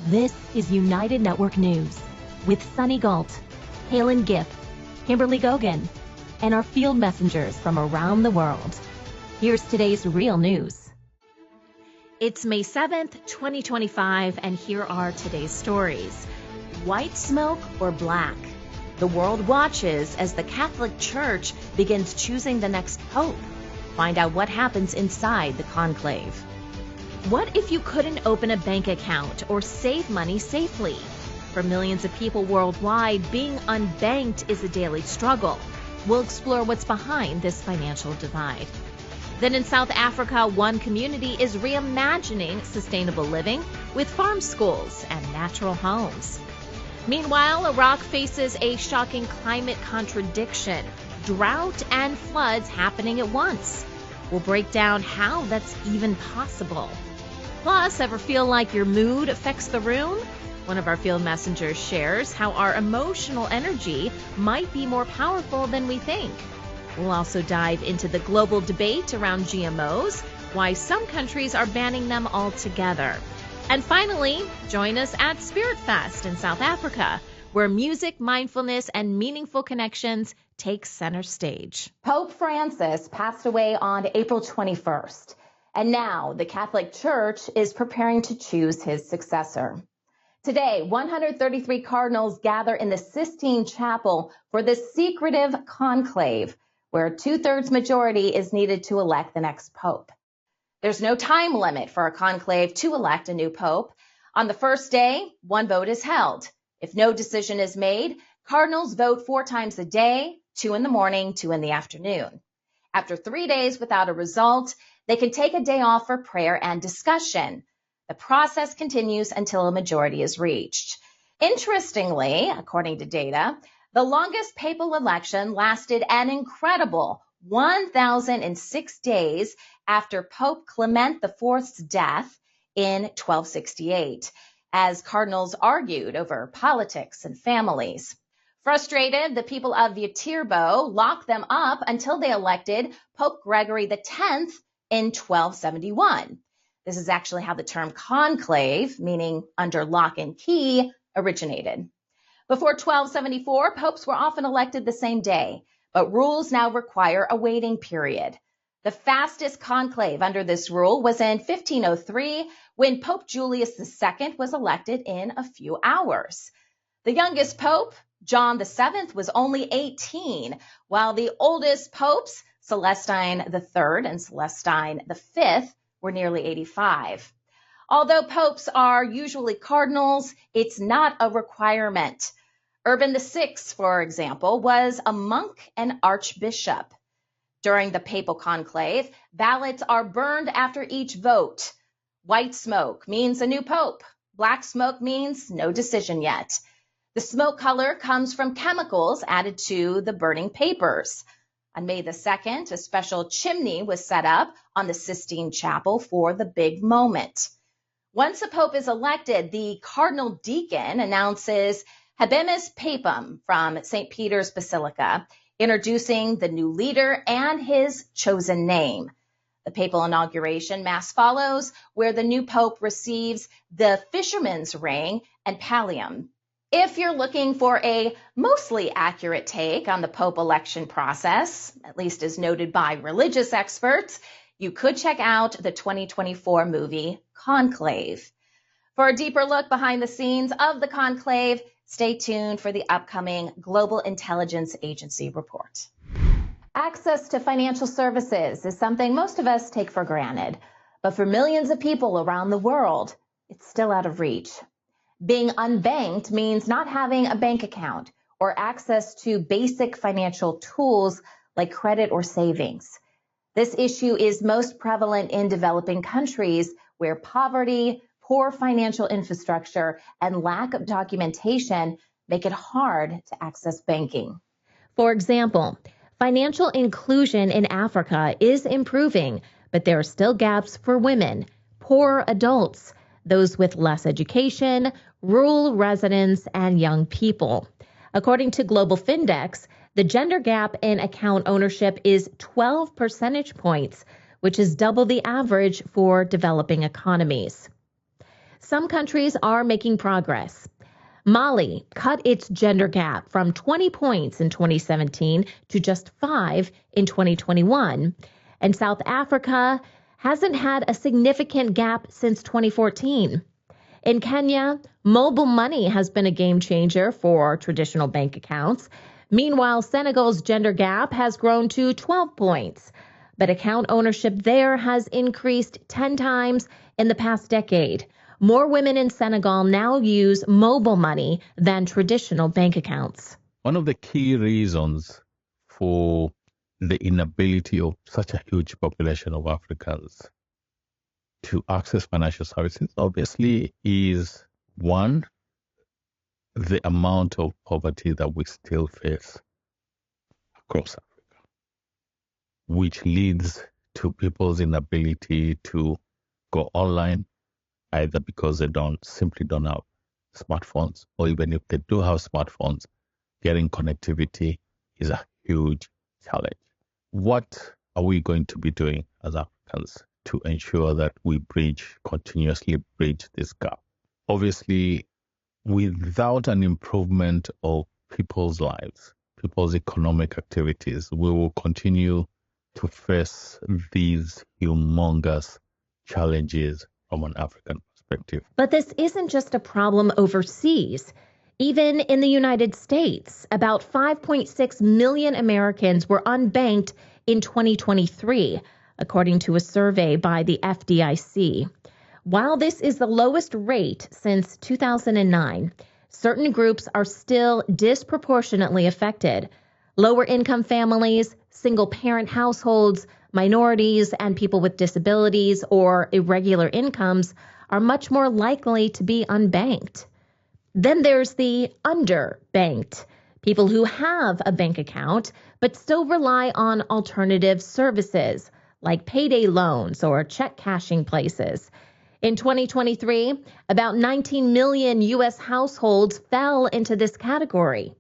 This is United Network News with Sunny Galt, Calen Giff, Kimberly Gogan, and our field messengers from around the world. Here's today's real news. It's May 7th, 2025, and here are today's stories. White smoke or black? The world watches as the Catholic Church begins choosing the next pope. Find out what happens inside the conclave. What if you couldn't open a bank account or save money safely? For millions of people worldwide, being unbanked is a daily struggle. We'll explore what's behind this financial divide. Then in South Africa, one community is reimagining sustainable living with farm schools and natural homes. Meanwhile, Iraq faces a shocking climate contradiction, drought and floods happening at once. We'll break down how that's even possible. Plus, ever feel like your mood affects the room? One of our field messengers shares how our emotional energy might be more powerful than we think. We'll also dive into the global debate around GMOs, why some countries are banning them altogether. And finally, join us at Spiritfest in South Africa, where music, mindfulness, and meaningful connections take center stage. Pope Francis passed away on April 21st, and now the Catholic Church is preparing to choose his successor. Today, 133 cardinals gather in the Sistine Chapel for the secretive conclave, where a two-thirds majority is needed to elect the next pope. There's no time limit for a conclave to elect a new pope. On the first day, one vote is held. If no decision is made, cardinals vote 4 times a day, 2 in the morning, 2 in the afternoon. After 3 days without a result, they can take a day off for prayer and discussion. The process continues until a majority is reached. Interestingly, according to data, the longest papal election lasted an incredible 1,006 days after Pope Clement IV's death in 1268, as cardinals argued over politics and families. Frustrated, the people of Viterbo locked them up until they elected Pope Gregory X in 1271. This is actually how the term conclave, meaning under lock and key, originated. Before 1274, popes were often elected the same day, but rules now require a waiting period. The fastest conclave under this rule was in 1503, when Pope Julius II was elected in a few hours. The youngest pope, John VII, was only 18, while the oldest popes, Celestine III and Celestine V, were nearly 85. Although popes are usually cardinals, it's not a requirement. Urban VI, for example, was a monk and archbishop. During the papal conclave, ballots are burned after each vote. White smoke means a new pope. Black smoke means no decision yet. The smoke color comes from chemicals added to the burning papers. On May the 2nd, a special chimney was set up on the Sistine Chapel for the big moment. Once a pope is elected, the cardinal deacon announces Habemus Papam from St. Peter's Basilica, introducing the new leader and his chosen name. The papal inauguration mass follows, where the new pope receives the fisherman's ring and pallium. If you're looking for a mostly accurate take on the pope election process, at least as noted by religious experts, you could check out the 2024 movie Conclave. For a deeper look behind the scenes of the conclave, stay tuned for the upcoming Global Intelligence Agency report. Access to financial services is something most of us take for granted, but for millions of people around the world, it's still out of reach. Being unbanked means not having a bank account or access to basic financial tools like credit or savings. This issue is most prevalent in developing countries where poverty, poor financial infrastructure, and lack of documentation make it hard to access banking. For example, financial inclusion in Africa is improving, but there are still gaps for women, poor adults, those with less education, rural residents, and young people. According to Global Findex, the gender gap in account ownership is 12 percentage points, which is double the average for developing economies. some countries are making progress. Mali cut its gender gap from 20 points in 2017 to just 5 in 2021. And South Africa hasn't had a significant gap since 2014. In Kenya, mobile money has been a game changer for traditional bank accounts. Meanwhile, Senegal's gender gap has grown to 12 points. But account ownership there has increased 10 times in the past decade. More women in Senegal now use mobile money than traditional bank accounts. One of the key reasons for the inability of such a huge population of Africans to access financial services, obviously, is one, the amount of poverty that we still face across Africa, which leads to people's inability to go online, either because they simply don't have smartphones, or even if they do have smartphones, getting connectivity is a huge challenge. What are we going to be doing as Africans to ensure that we continuously bridge this gap? Obviously, without an improvement of people's lives, people's economic activities, we will continue to face these humongous challenges from an African perspective. But this isn't just a problem overseas. Even in the United States, about 5.6 million Americans were unbanked in 2023, according to a survey by the FDIC. While this is the lowest rate since 2009, certain groups are still disproportionately affected. Lower-income families, single-parent households, minorities, and people with disabilities or irregular incomes are much more likely to be unbanked. Then there's the underbanked, people who have a bank account but still rely on alternative services like payday loans or check cashing places. In 2023, about 19 million U.S. households fell into this category.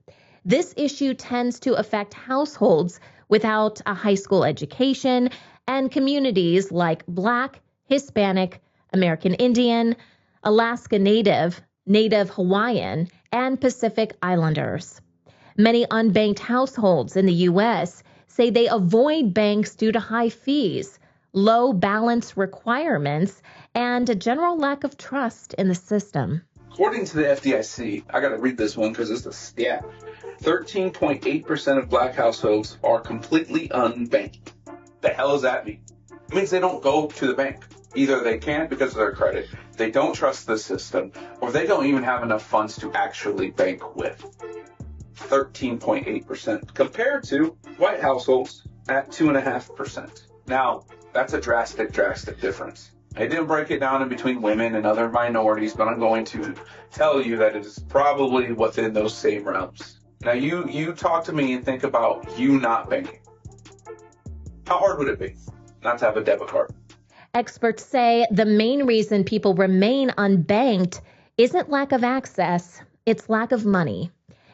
This issue tends to affect households without a high school education and communities like Black, Hispanic, American Indian, Alaska Native Hawaiian, and Pacific Islanders. Many unbanked households in the U.S. say they avoid banks due to high fees, low balance requirements, and a general lack of trust in the system. According to the FDIC, I got to read this one because it's a stat. 13.8% of Black households are completely unbanked. The hell does that mean? It means they don't go to the bank. Either they can't because of their credit, they don't trust the system, or they don't even have enough funds to actually bank with. 13.8% compared to white households at 2.5%. Now, that's a drastic difference. I didn't break it down in between women and other minorities, but I'm going to tell you that it is probably within those same realms. Now, you talk to me and think about you not banking. How hard would it be not to have a debit card? Experts say the main reason people remain unbanked isn't lack of access, it's lack of money.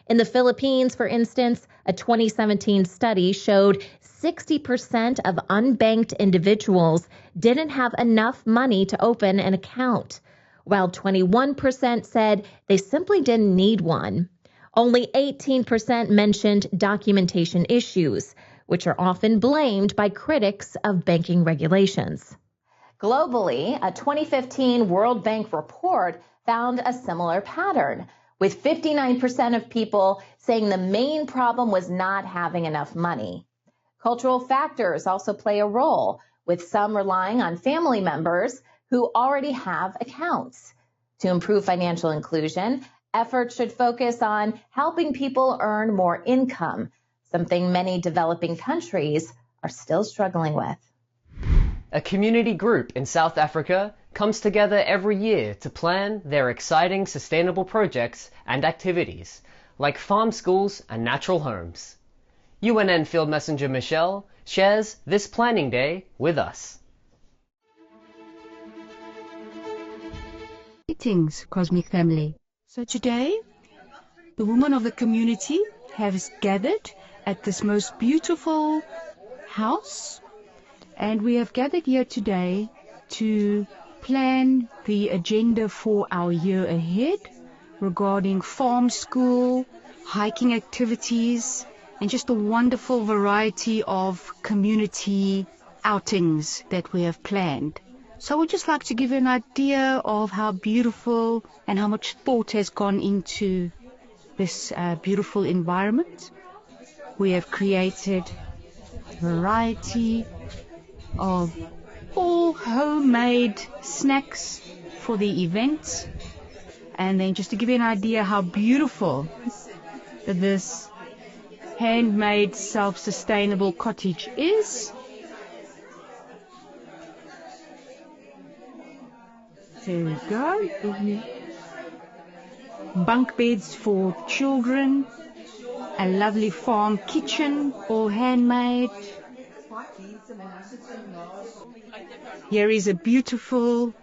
In the Philippines, for instance, a 2017 study showed 60% of unbanked individuals didn't have enough money to open an account, while 21% said they simply didn't need one. Only 18% mentioned documentation issues, which are often blamed by critics of banking regulations. Globally, a 2015 World Bank report found a similar pattern, with 59% of people saying the main problem was not having enough money. Cultural factors also play a role, with some relying on family members who already have accounts. To improve financial inclusion, efforts should focus on helping people earn more income, something many developing countries are still struggling with. A community group in South Africa comes together every year to plan their exciting sustainable projects and activities, like farm schools and natural homes. UNN Field Messenger Michelle shares this planning day with us. Greetings, Cosmic Family. So today, the women of the community have gathered at this most beautiful house, and we have gathered here today to plan the agenda for our year ahead regarding farm school, hiking activities, and just a wonderful variety of community outings that we have planned. So I would just like to give you an idea of how beautiful and how much thought has gone into this beautiful environment. We have created a variety of all homemade snacks for the event. And then just to give you an idea how beautiful this handmade self-sustainable cottage is. There we go. Bunk beds for children. A lovely farm kitchen, all handmade. Here is a beautiful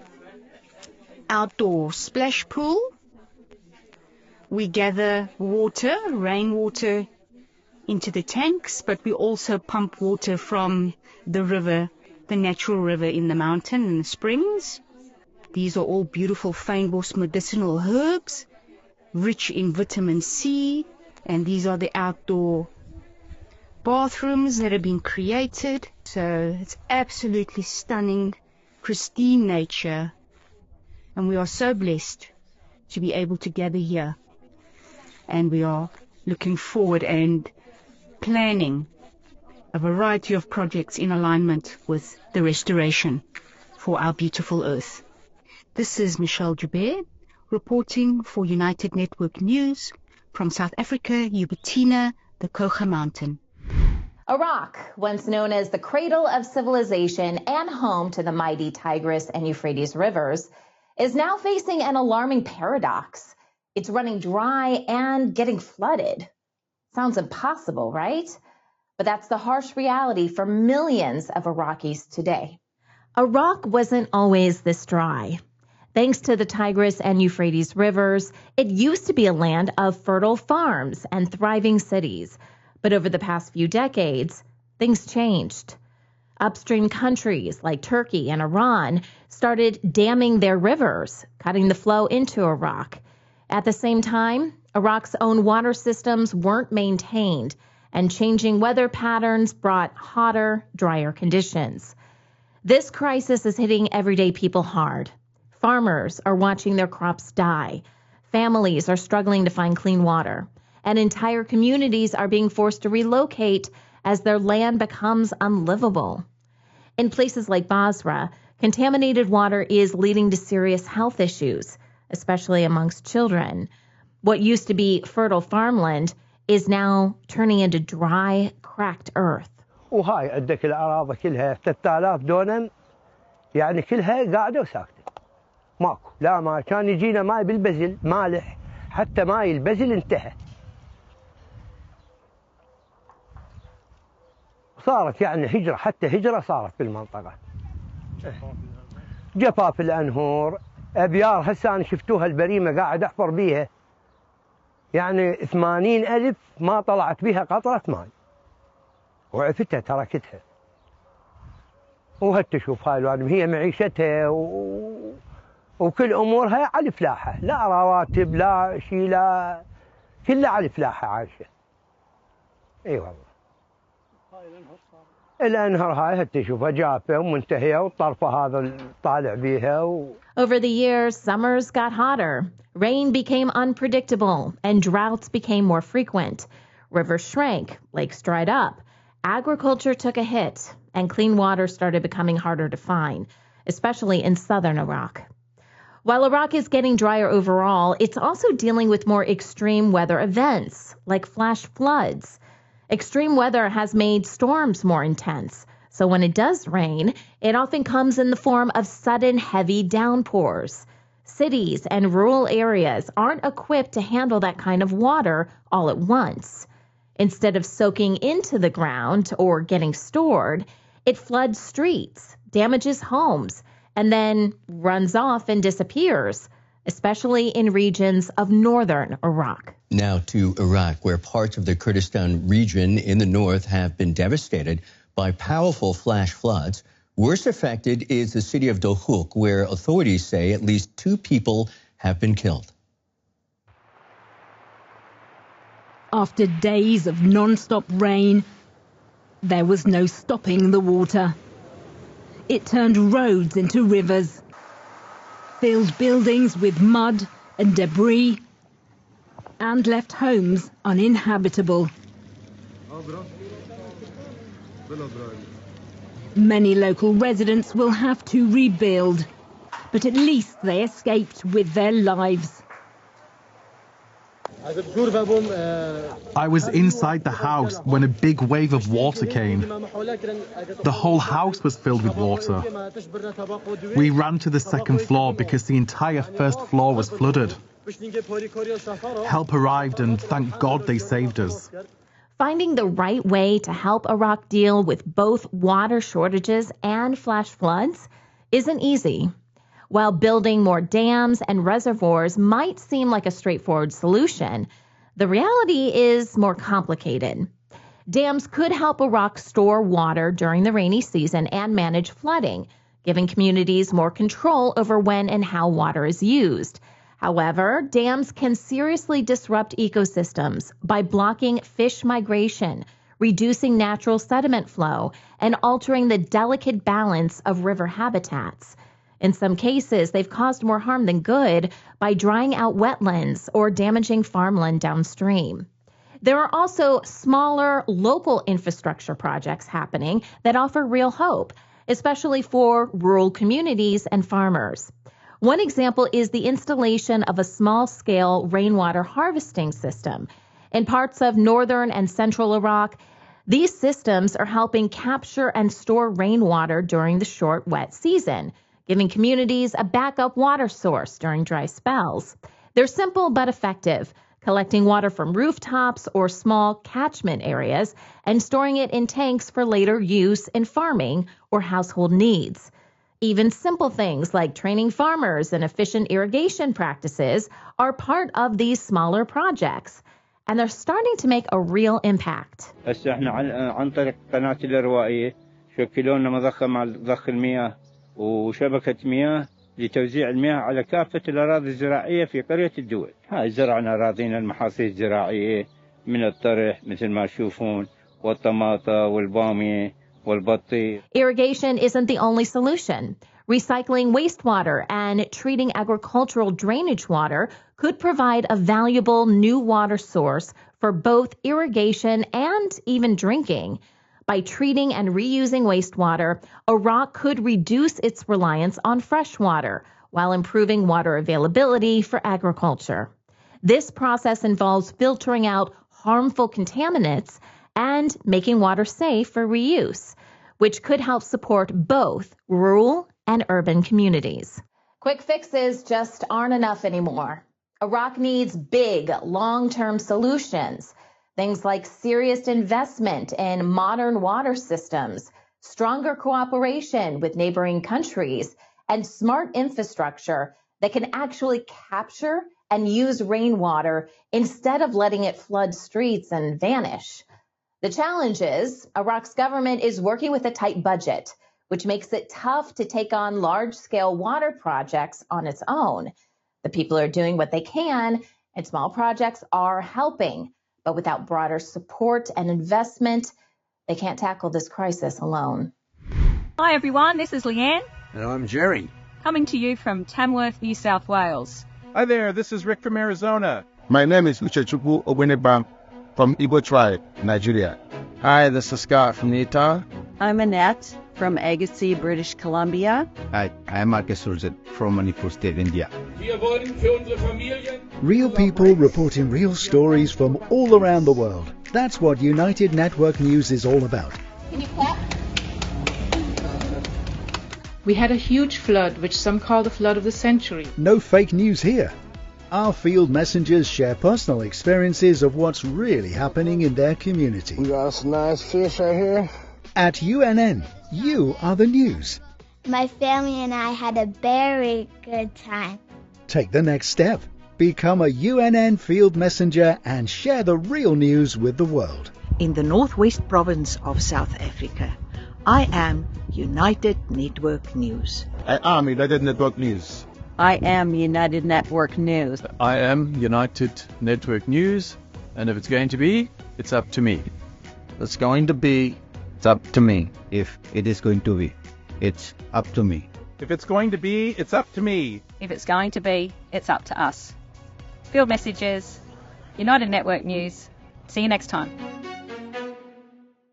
outdoor splash pool. We gather water, rainwater, into the tanks, but we also pump water from the river, the natural river in the mountain and the springs. These are all beautiful fynbos medicinal herbs, rich in vitamin C, and these are the outdoor bathrooms that have been created. So it's absolutely stunning, pristine nature, and we are so blessed to be able to gather here. And we are looking forward and planning a variety of projects in alignment with the restoration for our beautiful earth. This is Michelle Joubert reporting for United Network News from South Africa, Yubatina, the Kocha Mountain. Iraq, once known as the cradle of civilization and home to the mighty Tigris and Euphrates rivers, is now facing an alarming paradox. It's running dry and getting flooded. Sounds impossible, right? But that's the harsh reality for millions of Iraqis today. Iraq wasn't always this dry. Thanks to the Tigris and Euphrates rivers, it used to be a land of fertile farms and thriving cities. But over the past few decades, things changed. Upstream countries like Turkey and Iran started damming their rivers, cutting the flow into Iraq. At the same time, Iraq's own water systems weren't maintained, and changing weather patterns brought hotter, drier conditions. This crisis is hitting everyday people hard. Farmers are watching their crops die. Families are struggling to find clean water. And entire communities are being forced to relocate as their land becomes unlivable. In places like Basra, contaminated water is leading to serious health issues, especially amongst children. What used to be fertile farmland is now turning into dry, cracked earth. وهاي عندك الأراضي كلها 3000 دونم يعني كلها قاعدة وساكتة ماكو لا ما كان يجينا ماي بالبزل مالح حتى ماي البزل انتهى صارت يعني هجرة حتى هجرة صارت بالمنطقة جفاف الأنهور أبيار هسه أنا شفتوها البريمة قاعد أحفر بيها يعني 80,000 ما طلعت بيها قطرة ماي وعفتها تركتها وهل تشوف هاي الوادم هي معيشتها وكل أمورها على فلاحة لا رواتب لا شيء لا كلها على فلاحة عايشة اي والله الأنهر هاي هل تشوفها جافة ومنتهية والطرفة هذا طالع بيها Over the years, summers got hotter, rain became unpredictable, and droughts became more frequent. Rivers shrank, lakes dried up, agriculture took a hit, and clean water started becoming harder to find, especially in southern Iraq. While Iraq is getting drier overall, it's also dealing with more extreme weather events, like flash floods. Extreme weather has made storms more intense, so when it does rain, it often comes in the form of sudden heavy downpours. Cities and rural areas aren't equipped to handle that kind of water all at once. Instead of soaking into the ground or getting stored, it floods streets, damages homes, and then runs off and disappears, especially in regions of northern Iraq. Now to Iraq, where parts of the Kurdistan region in the north have been devastated by powerful flash floods. Worst affected is the city of Dohuk, where authorities say at least 2 people have been killed. After days of non-stop rain, there was no stopping the water. It turned roads into rivers, filled buildings with mud and debris, and left homes uninhabitable. Many local residents will have to rebuild, but at least they escaped with their lives. I was inside the house when a big wave of water came. The whole house was filled with water. We ran to the second floor because the entire first floor was flooded. Help arrived and thank God they saved us. Finding the right way to help Iraq deal with both water shortages and flash floods isn't easy. While building more dams and reservoirs might seem like a straightforward solution, the reality is more complicated. Dams could help Iraq store water during the rainy season and manage flooding, giving communities more control over when and how water is used. However, dams can seriously disrupt ecosystems by blocking fish migration, reducing natural sediment flow, and altering the delicate balance of river habitats. In some cases, they've caused more harm than good by drying out wetlands or damaging farmland downstream. There are also smaller local infrastructure projects happening that offer real hope, especially for rural communities and farmers. One example is the installation of a small-scale rainwater harvesting system. In parts of northern and central Iraq, these systems are helping capture and store rainwater during the short, wet season, giving communities a backup water source during dry spells. They're simple but effective, collecting water from rooftops or small catchment areas and storing it in tanks for later use in farming or household needs. Even simple things like training farmers in efficient irrigation practices are part of these smaller projects, and they're starting to make a real impact. عن طريق قناة الإروائية شكلوا لنا مضخة مع ضخ المياه وشبكة مياه لتوزيع المياه على كافة الأراضي الزراعية في قرية الدول. هاي زرعنا أراضينا المحاصيل الزراعية من الطرح مثل ما تشوفون والطماطة والبامية. Irrigation isn't the only solution. Recycling wastewater and treating agricultural drainage water could provide a valuable new water source for both irrigation and even drinking. By treating and reusing wastewater, Iraq could reduce its reliance on fresh water while improving water availability for agriculture. This process involves filtering out harmful contaminants and making water safe for reuse, which could help support both rural and urban communities. Quick fixes just aren't enough anymore. Iraq needs big, long-term solutions. Things like serious investment in modern water systems, stronger cooperation with neighboring countries, and smart infrastructure that can actually capture and use rainwater instead of letting it flood streets and vanish. The challenge is Iraq's government is working with a tight budget, which makes it tough to take on large-scale water projects on its own. The people are doing what they can, and small projects are helping. But without broader support and investment, they can't tackle this crisis alone. Hi everyone, this is Leanne. And I'm Jerry. Coming to you from Tamworth, New South Wales. Hi there, this is Rick from Arizona. My name is Uchechukwu Owenebam from Igbo tribe, Nigeria. Hi, this is Scott from Utah. I'm Annette from Agassiz, British Columbia. Hi, I'm Marcus Surzit from Manipur State, India. Real people reporting real stories from all around the world. That's what United Network News is all about. Can you clap? We had a huge flood, which some call the flood of the century. No fake news here. Our field messengers share personal experiences of what's really happening in their community. We got some nice fish right here. At UNN, you are the news. My family and I had a very good time. Take the next step. Become a UNN field messenger and share the real news with the world. In the northwest province of South Africa, I am United Network News. I am United Network News. I am United Network News. I am United Network News, and if it's going to be, it's up to me. It's going to be, it's up to me. If it is going to be, it's up to me. If it's going to be, it's up to me. If it's going to be, it's up to us. Field Messages, United Network News. See you next time.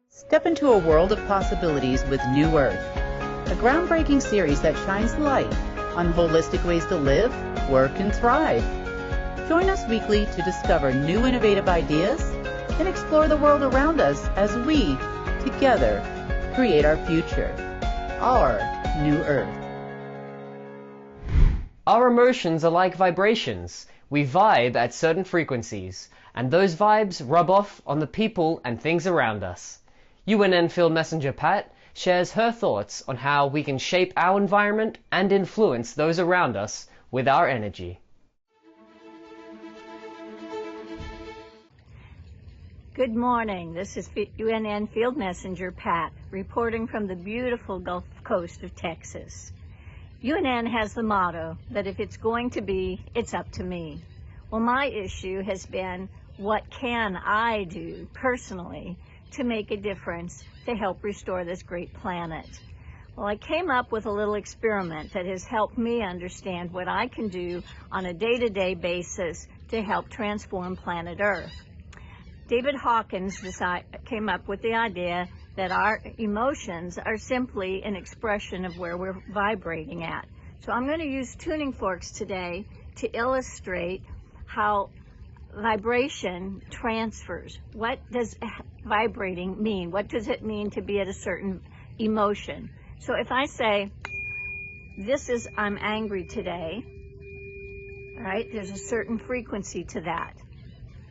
Step into a world of possibilities with New Earth, a groundbreaking series that shines light on holistic ways to live, work, and thrive. Join us weekly to discover new innovative ideas and explore the world around us as we, together, create our future, our New Earth. Our emotions are like vibrations. We vibe at certain frequencies, and those vibes rub off on the people and things around us. UNN Field Messenger Pat shares her thoughts on how we can shape our environment and influence those around us with our energy. Good morning. This is UNN Field Messenger Pat reporting from the beautiful Gulf Coast of Texas. UNN has the motto that if it's going to be, it's up to me. Well, my issue has been, what can I do personally to make a difference to help restore this great planet? Well, I came up with a little experiment that has helped me understand what I can do on a day-to-day basis to help transform planet Earth. David Hawkins came up with the idea that our emotions are simply an expression of where we're vibrating at. So I'm going to use tuning forks today to illustrate how vibration transfers. What does vibrating mean? What does it mean to be at a certain emotion? So if I say, I'm angry today, all right, there's a certain frequency to that.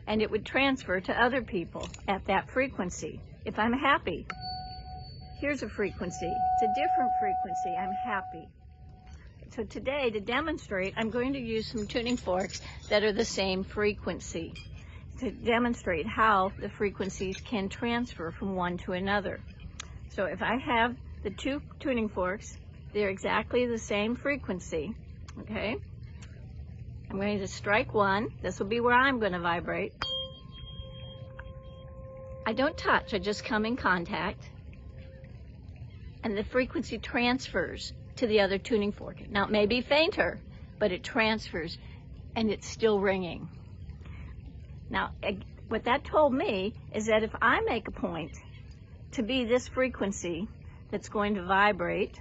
And it would transfer to other people at that frequency. If I'm happy, here's a frequency. It's a different frequency. I'm happy. So today, to demonstrate, I'm going to use some tuning forks that are the same frequency to demonstrate how the frequencies can transfer from one to another. So if I have the two tuning forks, they're exactly the same frequency, okay? I'm going to strike one. This will be where I'm going to vibrate. I don't touch, I just come in contact. And the frequency transfers to the other tuning fork. Now, it may be fainter, but it transfers, and it's still ringing. Now, what that told me is that if I make a point to be this frequency that's going to vibrate,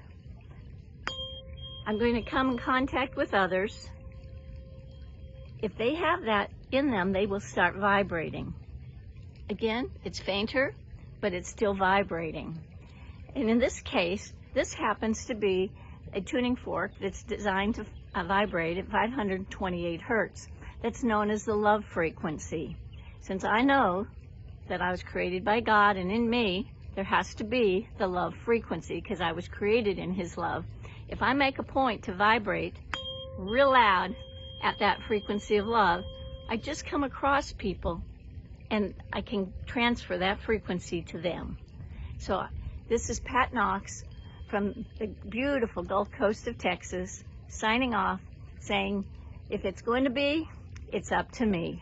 I'm going to come in contact with others. If they have that in them, they will start vibrating. Again, it's fainter, but it's still vibrating. And in this case, this happens to be a tuning fork that's designed to vibrate at 528 hertz. That's known as the love frequency. Since I know that I was created by God, and in me, there has to be the love frequency because I was created in His love. If I make a point to vibrate real loud at that frequency of love, I just come across people and I can transfer that frequency to them. So this is Pat Knox from the beautiful Gulf Coast of Texas, signing off, saying, if it's going to be, it's up to me.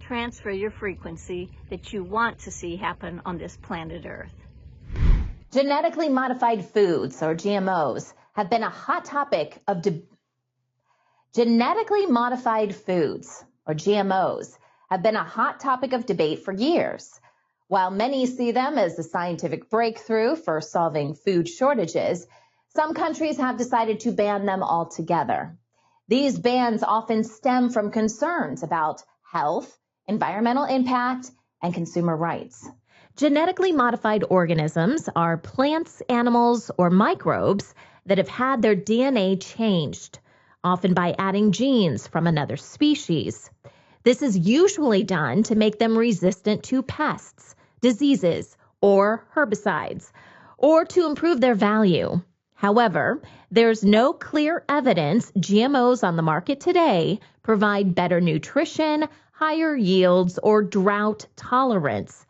Transfer your frequency that you want to see happen on this planet Earth. Genetically modified foods, or GMOs, have been a hot topic of Genetically modified foods, or GMOs, have been a hot topic of debate for years. While many see them as a scientific breakthrough for solving food shortages, some countries have decided to ban them altogether. These bans often stem from concerns about health, environmental impact, and consumer rights. Genetically modified organisms are plants, animals, or microbes that have had their DNA changed, often by adding genes from another species. This is usually done to make them resistant to pests, diseases, or herbicides, or to improve their value. However, there's no clear evidence GMOs on the market today provide better nutrition, higher yields, or drought tolerance.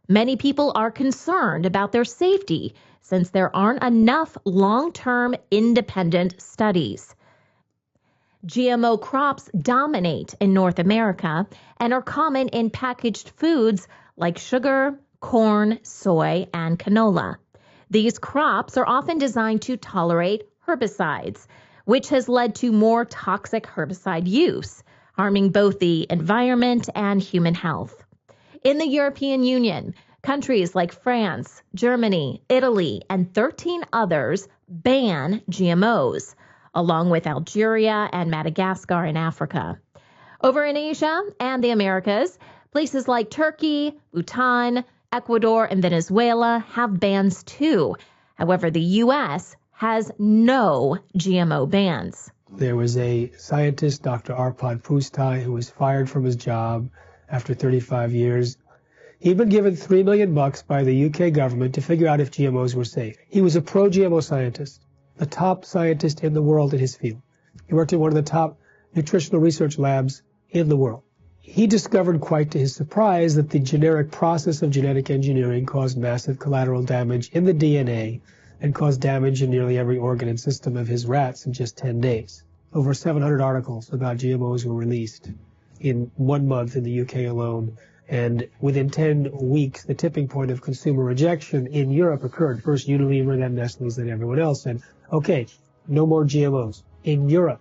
Many people are concerned about their safety, since there aren't enough long-term independent studies. GMO crops dominate in North America and are common in packaged foods like sugar, corn, soy, and canola. These crops are often designed to tolerate herbicides, which has led to more toxic herbicide use, harming both the environment and human health. In the European Union, countries like France, Germany, Italy, and 13 others ban GMOs, along with Algeria and Madagascar in Africa. Over in Asia and the Americas, places like Turkey, Bhutan, Ecuador, and Venezuela have bans too. However, the U.S. has no GMO bans. There was a scientist, Dr. Arpad Pusztai, who was fired from his job after 35 years. He'd been given $3 million by the UK government to figure out if GMOs were safe. He was a pro-GMO scientist, the top scientist in the world in his field. He worked in one of the top nutritional research labs in the world. He discovered, quite to his surprise, that the generic process of genetic engineering caused massive collateral damage in the DNA and caused damage in nearly every organ and system of his rats in just 10 days. Over 700 articles about GMOs were released in 1 month in the UK alone. And within 10 weeks, the tipping point of consumer rejection in Europe occurred. First Unilever, then Nestle's, then everyone else said, okay, no more GMOs in Europe.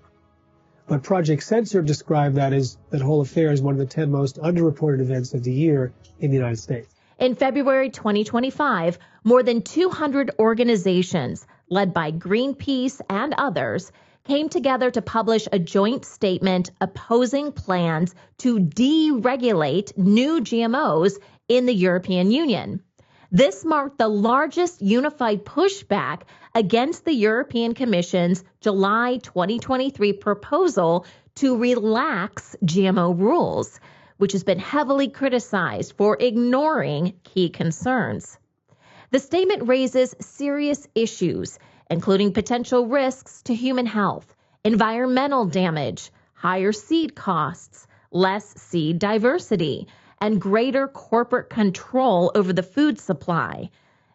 But Project Censor described that whole affair as one of the 10 most underreported events of the year in the United States. In February 2025, more than 200 organizations, led by Greenpeace and others, came together to publish a joint statement opposing plans to deregulate new GMOs in the European Union. This marked the largest unified pushback against the European Commission's July 2023 proposal to relax GMO rules, which has been heavily criticized for ignoring key concerns. The statement raises serious issues, including potential risks to human health, environmental damage, higher seed costs, less seed diversity, and greater corporate control over the food supply.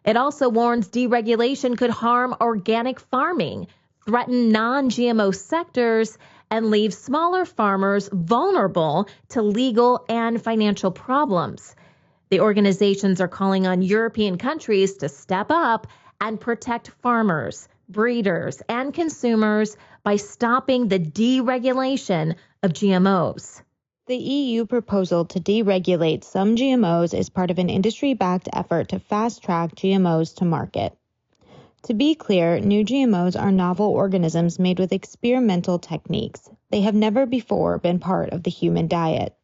It also warns deregulation could harm organic farming, threaten non-GMO sectors, and leave smaller farmers vulnerable to legal and financial problems. The organizations are calling on European countries to step up and protect farmers, breeders, and consumers by stopping the deregulation of GMOs. The EU proposal to deregulate some GMOs is part of an industry-backed effort to fast-track GMOs to market. To be clear, new GMOs are novel organisms made with experimental techniques. They have never before been part of the human diet.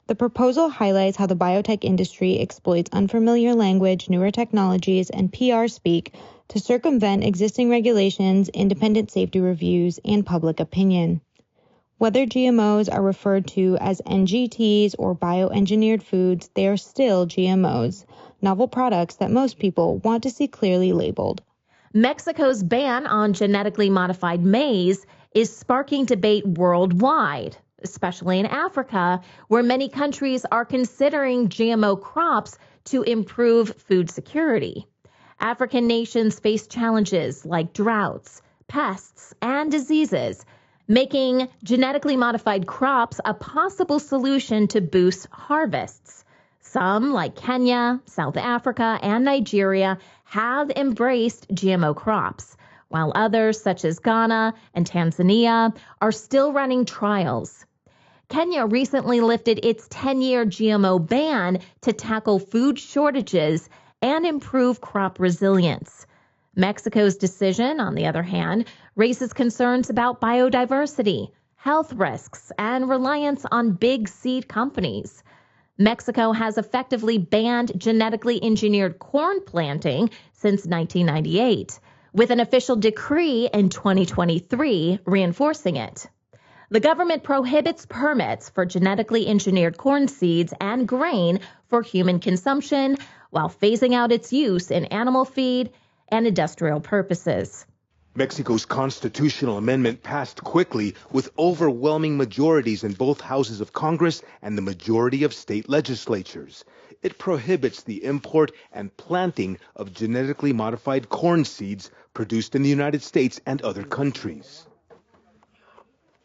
The proposal highlights how the biotech industry exploits unfamiliar language, newer technologies, and PR speak to circumvent existing regulations, independent safety reviews, and public opinion. Whether GMOs are referred to as NGTs or bioengineered foods, they are still GMOs, novel products that most people want to see clearly labeled. Mexico's ban on genetically modified maize is sparking debate worldwide, especially in Africa, where many countries are considering GMO crops to improve food security. African nations face challenges like droughts, pests, and diseases, making genetically modified crops a possible solution to boost harvests. Some, like Kenya, South Africa, and Nigeria, have embraced GMO crops, while others, such as Ghana and Tanzania, are still running trials. Kenya recently lifted its 10-year GMO ban to tackle food shortages and improve crop resilience. Mexico's decision, on the other hand, raises concerns about biodiversity, health risks, and reliance on big seed companies. Mexico has effectively banned genetically engineered corn planting since 1998, with an official decree in 2023 reinforcing it. The government prohibits permits for genetically engineered corn seeds and grain for human consumption while phasing out its use in animal feed and industrial purposes. Mexico's constitutional amendment passed quickly with overwhelming majorities in both houses of Congress and the majority of state legislatures. It prohibits the import and planting of genetically modified corn seeds produced in the United States and other countries.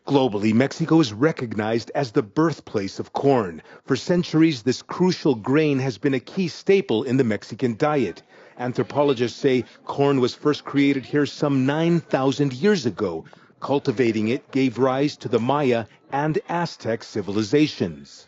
Globally, Mexico is recognized as the birthplace of corn. For centuries, this crucial grain has been a key staple in the Mexican diet. Anthropologists say corn was first created here some 9,000 years ago. Cultivating it gave rise to the Maya and Aztec civilizations.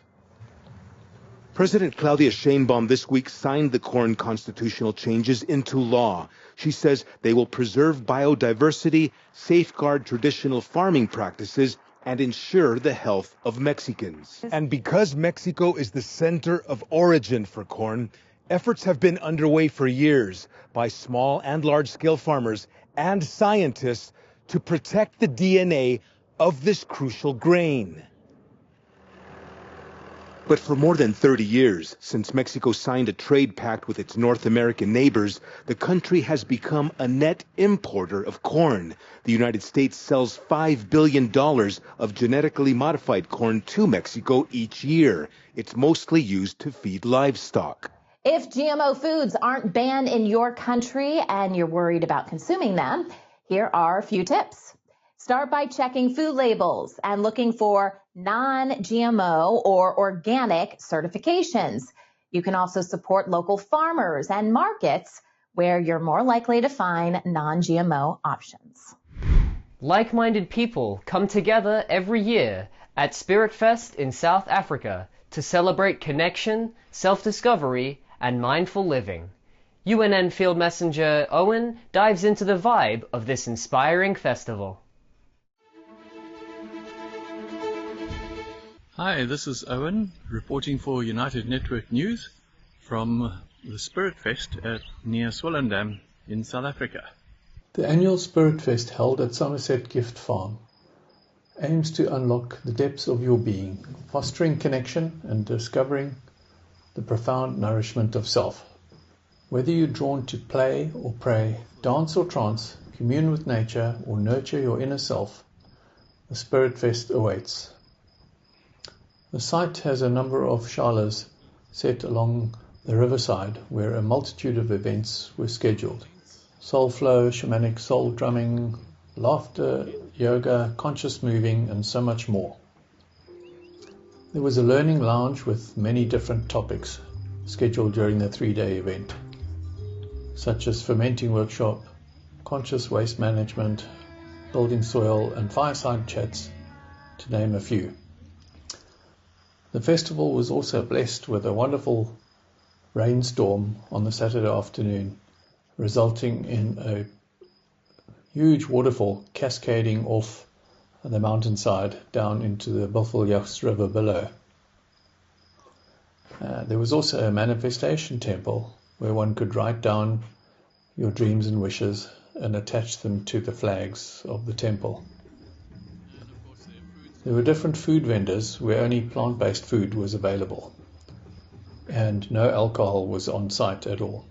President Claudia Sheinbaum this week signed the corn constitutional changes into law. She says they will preserve biodiversity, safeguard traditional farming practices, and ensure the health of Mexicans. And because Mexico is the center of origin for corn, efforts have been underway for years by small and large-scale farmers and scientists to protect the DNA of this crucial grain. But for more than 30 years, since Mexico signed a trade pact with its North American neighbors, the country has become a net importer of corn. The United States sells $5 billion of genetically modified corn to Mexico each year. It's mostly used to feed livestock. If GMO foods aren't banned in your country and you're worried about consuming them, here are a few tips. Start by checking food labels and looking for non-GMO or organic certifications. You can also support local farmers and markets where you're more likely to find non-GMO options. Like-minded people come together every year at Spiritfest in South Africa to celebrate connection, self-discovery, and mindful living. UNN Field Messenger Owen dives into the vibe of this inspiring festival. Hi, this is Owen reporting for United Network News from the Spiritfest near Swellendam in South Africa. The annual Spiritfest held at Somerset Gift Farm aims to unlock the depths of your being, fostering connection and discovering the profound nourishment of self. Whether you're drawn to play or pray, dance or trance, commune with nature or nurture your inner self, the Spiritfest awaits. The site has a number of shalas set along the riverside where a multitude of events were scheduled. Soul flow, shamanic soul drumming, laughter, yoga, conscious moving, and so much more. There was a learning lounge with many different topics scheduled during the 3-day event, such as fermenting workshop, conscious waste management, building soil, and fireside chats, to name a few. The festival was also blessed with a wonderful rainstorm on the Saturday afternoon, resulting in a huge waterfall cascading off the mountainside down into the Buffelsjagts River below. There was also a manifestation temple where one could write down your dreams and wishes and attach them to the flags of the temple. There were different food vendors where only plant-based food was available, and no alcohol was on site at all.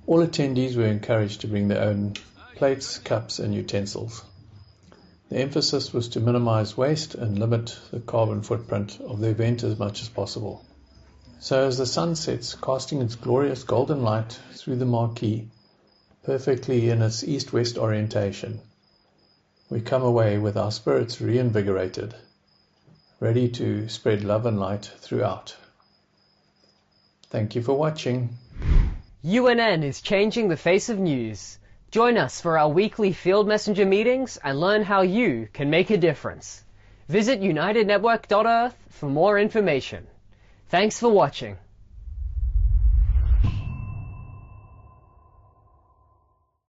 All attendees were encouraged to bring their own plates, cups, and utensils. The emphasis was to minimize waste and limit the carbon footprint of the event as much as possible. So as the sun sets, casting its glorious golden light through the marquee, perfectly in its east-west orientation, we come away with our spirits reinvigorated, ready to spread love and light throughout. Thank you for watching. UNN is changing the face of news. Join us for our weekly Field Messenger meetings and learn how you can make a difference. Visit unitednetwork.earth for more information. Thanks for watching.